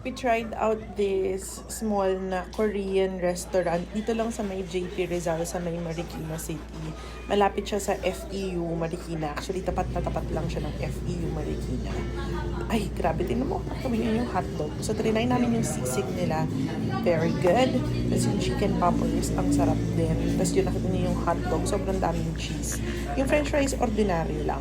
We tried out this small na Korean restaurant dito lang sa may JP Rizal sa may Marikina City. Malapit siya sa FEU Marikina. Actually, tapat na tapat lang siya ng FEU Marikina. Ay, grabe. Tingnan mo. Kami yung hotdog. So, trinay namin yung sisig nila. Very good. Tapos yung chicken poppers, ang sarap din. Tapos yun, nakita niyo yung hotdog. Sobrang daming cheese. Yung french fries, ordinary lang.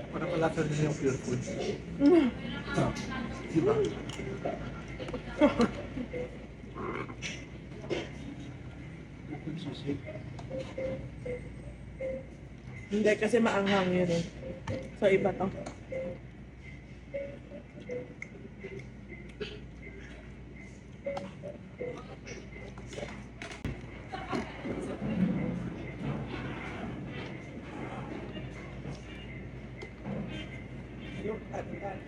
Para pala sa rin yung pure food. Diba? Sushi. Hindi, kasi maanghang yun eh. So, iba to. Look at that.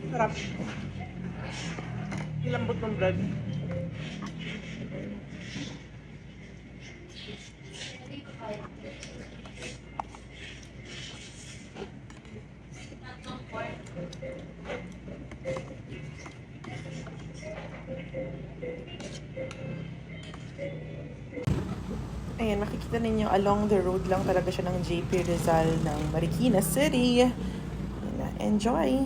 Sarap. Ilambot ng bread. Ayan, makikita ninyo along the road lang talaga siya ng JP Rizal ng Marikina City. Ayan, enjoy!